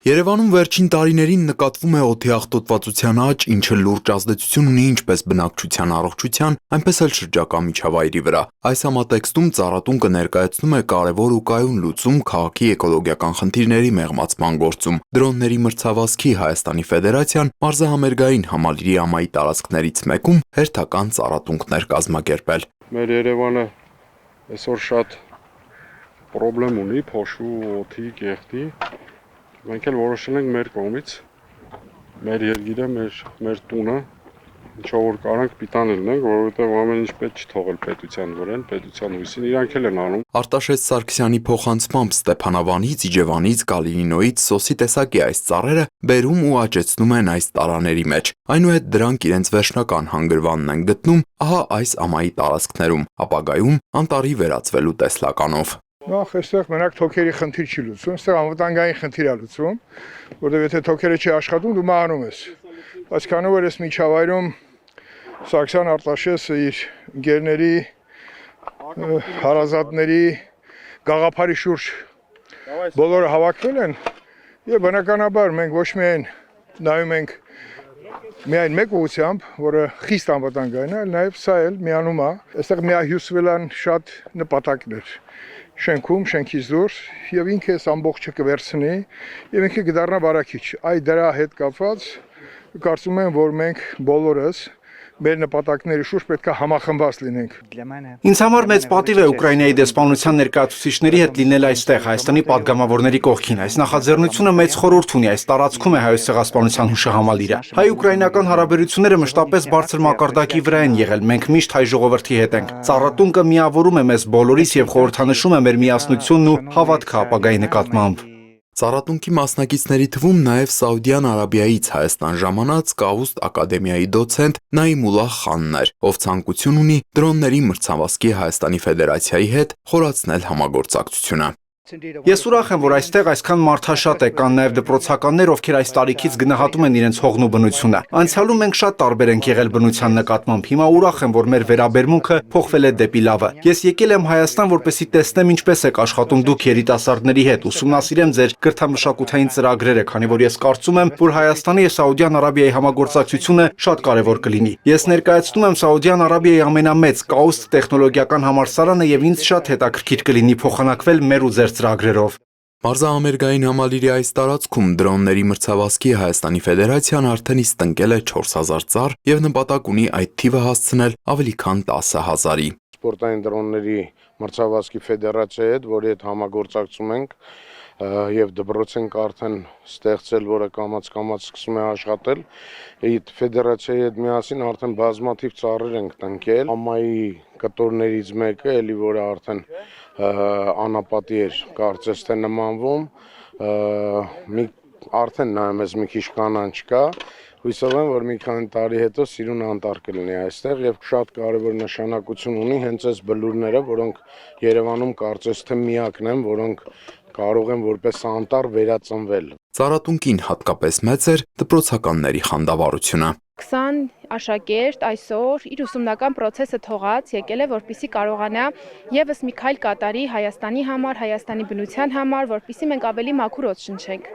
Երևանում վերջին տարիներին նկատվում է օդի աղտոտվածության աճ, ինչը լուրջ ազդեցություն ունի ինչպես բնակչության առողջության, այնպես էլ շրջակա միջավայրի վրա։ Այս համատեքստում Ծառատունկը ներկայացնում է կարևոր ու կայուն լուծում քաղաքի էկոլոգիական խնդիրների մեղմացման գործում։ Դրոնների մրցավազքի Հայաստանի Ֆեդերացիան մարզահամերգային համալիրի ամայի տարածքներից մեկում հերթական ծառատունկներ կազմակերպել։ Մեր Երևանը այսօր շատ խնդրեմ ունի փոշու, օդի, կեղտի։ Մենք էլ որոշել ենք մեր կողմից, մեր երկիրը, մեր տունը, ինչով որ կարանք պիտան լինենք, որովհետև ամեն ինչ պետք չթողել պետության վրա, պետության հույսին, իրանք էլ են անում։ Արտաշես Սարգսյանի փոխանցմամբ Ստեփանավանից, Իջևանից, Կալինինոյից սոսի տեսակի այս ծառերը բերում ու աճեցնում են այս տարաների մեջ։ Այնուհետ դրանք իրենց վերջնական հանգրվանն են գտնում ահա այս ամայի տարածքներում, ապագայում անտառի վերածվելու տեսլականով։ Նախ այստեղ մենակ թոքերի խնդիր չի լուծվում, այստեղ անվտանգային խնդիր է լուծվում, որովհետև եթե թոքերը չի աշխատում, դու մահանում ես։ Բայց քանի որ այս միջավայրում Սարգսյան Արտաշեսը իր ընկերների, հարազատների, գաղափարի շուրջ բոլորը հավաքվել են, եւ բնականաբար մենք ոչ միայն նայում ենք միայն մեկ ուղղությամբ, որը խիստ անվտանգային է, այլ նաեւ սա էլ միանում է, այստեղ միահյուսվել են շատ նպատակներ։ Շենքում, շենքից դուրս եւ ինքը այս ամբողջը կվերցնի եւ ինքը կդառնա բարակիչ։ Այ դրա հետ կապված կարծում եմ, որ մենք բոլորս մեր նպատակների շուրջ պետք է համախմբված լինենք։ Ինձ համար մեծ պատիվ է Ուկրաինայի դեսպանության ներկայացուցիչների հետ լինել այստեղ, Հայաստանի падգամավորների կողքին։ Այս նախաձեռնությունը մեծ խորհուրդ ունի, այս տարածքում է Հայոց ցեղասպանության հուշահամալիրը։ Հայ-ուկրաինական հարաբերությունները մշտապես բարձր մակարդակի վրա են եղել, մենք միշտ հայ ժողովրդի հետ ենք։ Ծառատունկը միավորում է մեզ բոլորիս եւ խորհրդանշում է մեր միասնությունն ու հավատքը ապագայի նկատմամբ։ Ծառատունկի մասնակիցների թվում նաև Սաուդյան Արաբիայից Հայաստան ժամանած Կաուստ ակադեմիայի դոցենտ Նայմուլլահ խանն էր, ով ցանկություն ունի դրոնների մրցավազքի Հայաստանի Ֆեդերացիայի հետ խորացնել համագործակցությունը։ Ես ուրախ եմ, որ այստեղ այսքան մարդաշատ է, կան նաև դպրոցականներ, ովքեր այս տարիքից գնահատում են իրենց հողն ու բնությունը։ Անցյալում մենք շատ տարբեր ենք եղել բնության նկատմամբ, հիմա ուրախ եմ, որ մեր վերաբերմունքը փոխվել է դեպի լավը։ Ես եկել եմ Հայաստան, որպեսզի տեսնեմ ինչպես եք աշխատում դուք երիտասարդների հետ, ուսումնասիրեմ ձեր կրթամշակութային ծրագրերը, քանի որ ես կարծում եմ, որ Հայաստանի եւ Սաուդյան Արաբիայի համագործակցությունը շատ կարևոր կլինի։ Ես ներկայացնում եմ Սաուդյան Արաբիայի ամենամեծ Կաուստ տեխնոլոգիական համալսարանը եւ ինձ շատ հետաքրքիր կլինի փոխանակվել մեր ու ձեր ծրագրերով։ Մարզահամերգային համալիրի այս տարածքում դրոնների մրցավազքի Հայաստանի Ֆեդերացիան արդեն իսկ տնկել է 4000 ծառ եւ նպատակ ունի այդ թիվը հասցնել ավելի քան 10000-ի։ Սպորտային դրոնների մրցավազքի ֆեդերացիայի հետ, որի հետ համագործակցում ենք եւ դպրոց ենք արդեն ստեղծել, որը կամաց սկսում է աշխատել։ Այդ ֆեդերացիայի հետ միասին արդեն բազմաթիվ ծառեր ենք տնկել։ Ամայի կտորներից մեկը, էլի որը արդեն անապատի էր կարծես թե նմանվում, արդեն նայում ես մի քիչ կանանչ կա, հույսով եմ, որ մի քանի տարի հետո սիրուն անտառ կլինի այստեղ եւ շատ կարեւոր նշանակություն ունի հենց այս բլուրները, որոնք Երևանում կարծես թե միակն են, որոնք կարող են որպես անտառ վերածնվել։ Ծառատունկին հատկապես մեծ էր դպրոցականների խանդավառությունը։ 20 աշակերտ այսօր իր ուսումնական process-ը թողած եկել է, որպեսզի կարողանա եւս մի քայլ կատարի Հայաստանի համար, Հայաստանի բնության համար, որպեսզի մենք ավելի մաքուր օդ շնչենք։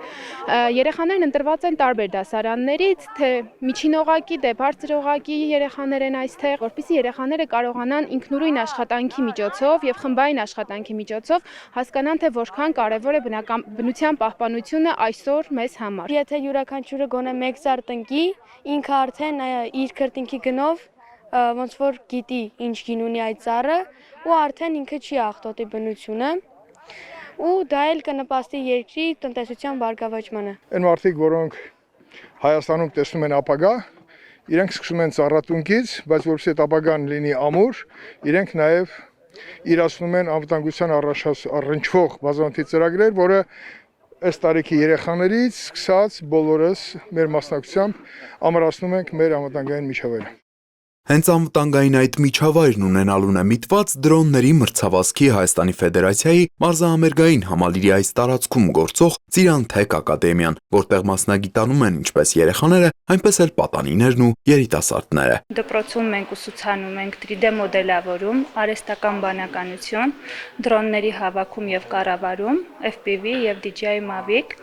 Երեխաներն ընտրված են տարբեր դասարաններից, թե միջին օղակի, թե բարձր օղակի երեխաներ են այստեղ, որպեսզի երեխաները կարողանան ինքնուրույն աշխատանքի միջոցով եւ խմբային աշխատանքի միջոցով հասկանան, թե որքան կարեւոր է բնության պահպանությունը այսօր մեզ համար։ Եթե յուրաքանչյուրը գոնե 1 ծառ տնկի, ինքը արդեն իր քրտինքի գնով ոնց որ գիտի ինչ գին ունի այդ ծառը ու արդեն ինքը չի աղտոտի բնությունը ու դա էլ կնպաստի երկրի տնտեսության բարգավաճմանը։ Այն մարդիկ, որոնք Հայաստանում տեսնում են ապագա, իրենք սկսում են ծառատունկից, բայց որպեսզի այդ ապագան լինի ամուր, իրենք նաև իրացնում են անվտանգության առնչվող բազմաթիվ ծրագրեր, որը այս տարիքի երեխաներից սկսած բոլորս մեր մասնակցությամբ ամրացնում ենք մեր անվտանգային միջավայրը։ Հենց անվտանգային այդ միջավայրն ունենալուն է միտված դրոնների մրցավազքի Հայաստանի Ֆեդերացիայի մարզահամերգային համալիրի այս տարածքում գործող Ծիրանթեք ակադեմիան, որտեղ մասնագիտանում են ինչպես երեխաները, այնպես էլ պատանիներն ու երիտասարդները։ Դպրոցում մենք ուսուցանում ենք 3D մոդելավորում, արհեստական բանականություն, դրոնների հավաքում եւ կառավարում, FPV եւ DJI Mavic։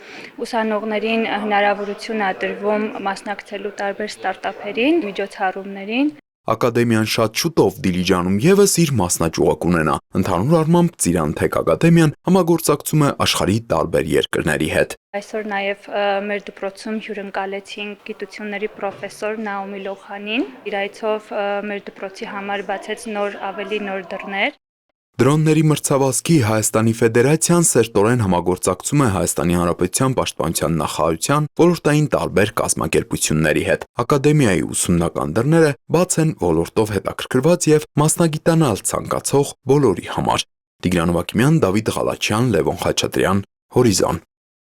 Ուսանողներին հնարավորություն է տրվում մասնակցելու տարբեր ստարտափերին, միջոցառումներին։ Ակադեմիան շատ շուտով Դիլիջանում եւս իր մասնաճյուղը կունենա։ Ընդհանուր առմամբ Ծիրանթեք ակադեմիան համագործակցում է աշխարհի տարբեր երկրների հետ։ Այսօր նաև մեր դպրոցում հյուրընկալեցինք գիտությունների պրոֆեսոր Նաոմի Լոխանին։ Իր այցով մեր դպրոցի համար բացեց ավելի նոր դռներ։ Դրոնների մրցավազքի Հայաստանի Ֆեդերացիան սերտորեն համագործակցում է Հայաստանի Հանրապետության Պաշտպանության նախարարության ոլորտային տարբեր կազմակերպությունների հետ։ Ակադեմիայի ուսումնական դռները բաց են ոլորտով հետաքրքրված եւ մասնագիտանալ ցանկացող բոլորի համար։ Տիգրան Վակիմյան, Դավիթ Ղալաչյան, Լևոն Խաչատրյան, Հորիզոն։